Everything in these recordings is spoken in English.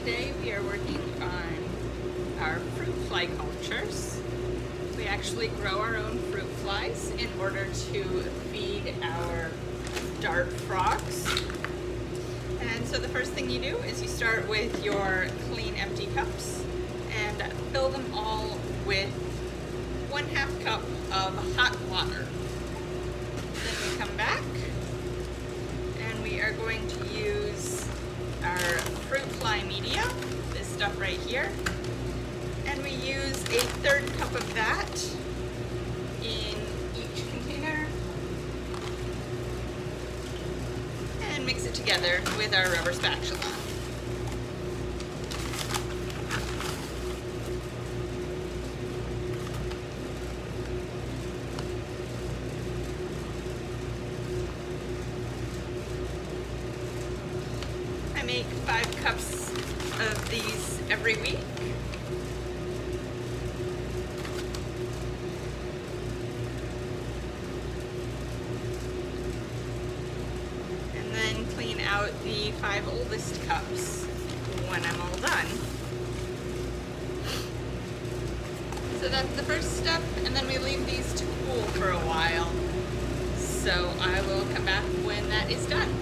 Today we are working on our fruit fly cultures. We actually grow our own fruit flies in order to feed our dart frogs. And so the first thing you do is you start with your clean empty cups and fill them all with 1/2 cup of hot water. Then we come back and we are going to use our fruit fly media, this stuff right here, and we use a 1/3 cup of that in each container and mix it together with our rubber spatula. I make 5 cups of these every week. And then clean out the 5 oldest cups when I'm all done. So that's the first step, and then we leave these to cool for a while. So I will come back when that is done.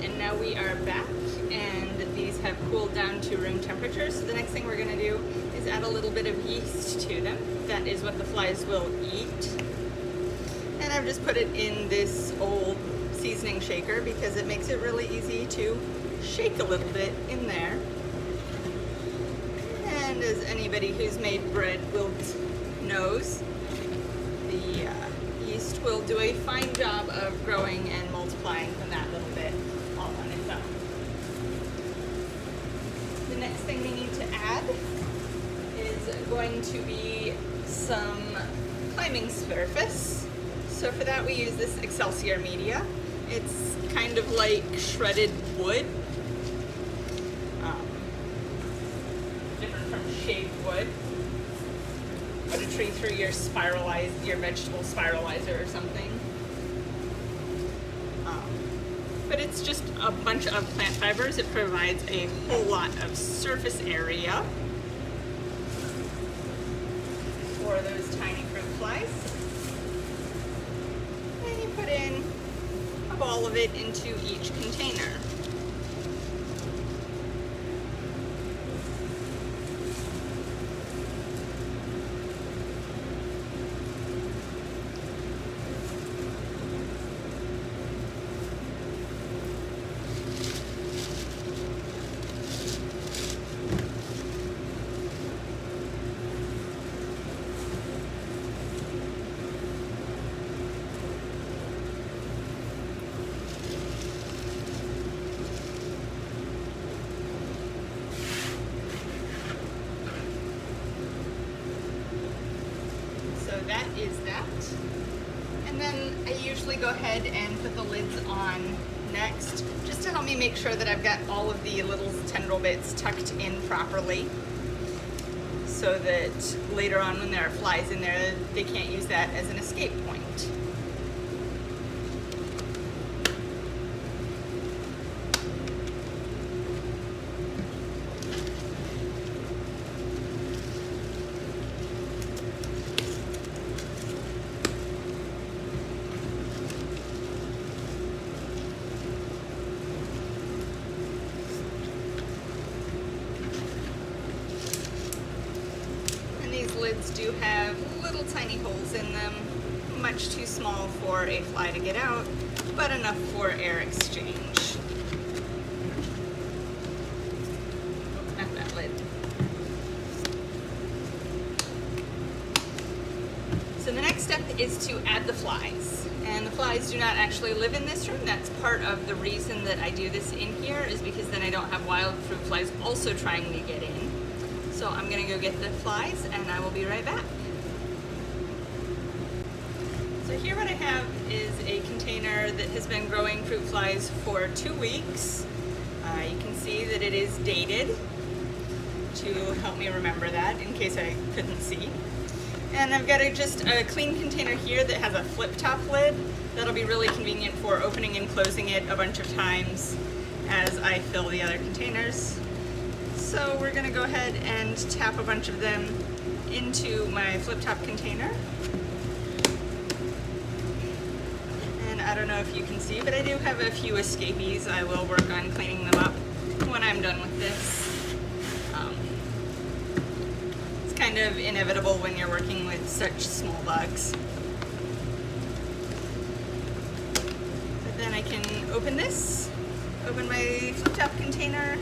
And now we are back, and these have cooled down to room temperature. So the next thing we're going to do is add a little bit of yeast to them. That is what the flies will eat. And I've just put it in this old seasoning shaker because it makes it really easy to shake a little bit in there. And as anybody who's made bread knows, the yeast will do a fine job of growing and multiplying from that little bit all on its own. The next thing we need to add is going to be some climbing surface. So for that we use this Excelsior media. It's kind of like shredded wood, different from shaved wood. Put a tree through your vegetable spiralizer or something. But it's just a bunch of plant fibers. It provides a whole lot of surface area for those tiny fruit flies. And you put in a ball of it into each container. That is that. And then I usually go ahead and put the lids on next, just to help me make sure that I've got all of the little tendril bits tucked in properly, so that later on when there are flies in there, they can't use that as an escape point. These lids do have little tiny holes in them, much too small for a fly to get out, but enough for air exchange. Open up that lid. So the next step is to add the flies. And the flies do not actually live in this room. That's part of the reason that I do this in here, is because then I don't have wild fruit flies also trying to get in. So I'm gonna go get the flies and I will be right back. So here what I have is a container that has been growing fruit flies for 2 weeks. You can see that it is dated to help me remember that in case I couldn't see. And I've got just a clean container here that has a flip top lid. That'll be really convenient for opening and closing it a bunch of times as I fill the other containers. So we're gonna go ahead and tap a bunch of them into my flip top container. And I don't know if you can see, but I do have a few escapees. I will work on cleaning them up when I'm done with this. It's kind of inevitable when you're working with such small bugs. But then I can open this, open my flip top container,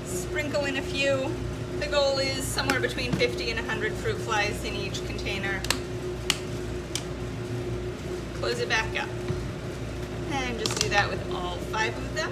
sprinkle in a few. The goal is somewhere between 50 and 100 fruit flies in each container. Close it back up. And just do that with all 5 of them.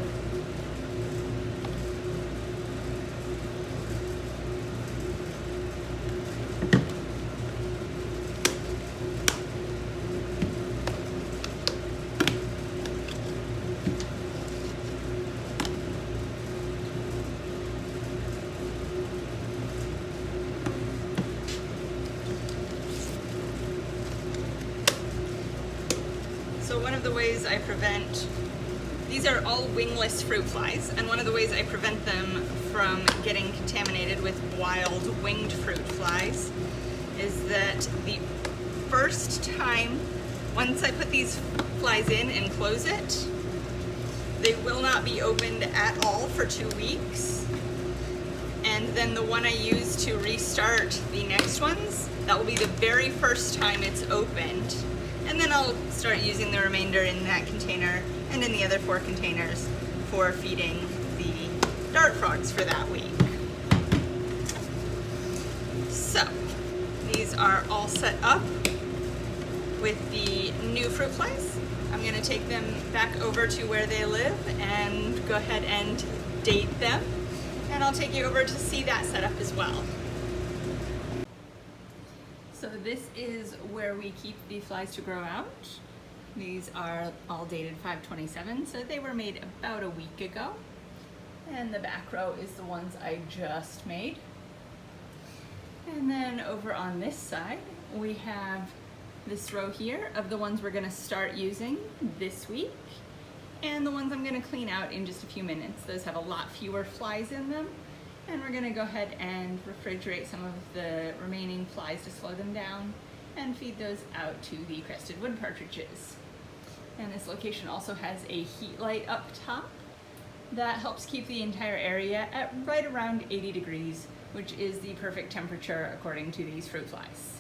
So one of the ways I prevent, these are all wingless fruit flies, and one of the ways I prevent them from getting contaminated with wild winged fruit flies is that the first time, once I put these flies in and close it, they will not be opened at all for 2 weeks. And then the one I use to restart the next ones, that will be the very first time it's opened. And then I'll start using the remainder in that container and in the other 4 containers for feeding the dart frogs for that week. So these are all set up with the new fruit flies. I'm going to take them back over to where they live and go ahead and date them. And I'll take you over to see that setup as well. So this is where we keep the flies to grow out. These are all dated 5/27, so they were made about a week ago. And the back row is the ones I just made. And then over on this side, we have this row here of the ones we're gonna start using this week, and the ones I'm gonna clean out in just a few minutes. Those have a lot fewer flies in them. And we're gonna go ahead and refrigerate some of the remaining flies to slow them down and feed those out to the crested wood partridges. And this location also has a heat light up top that helps keep the entire area at right around 80 degrees, which is the perfect temperature according to these fruit flies.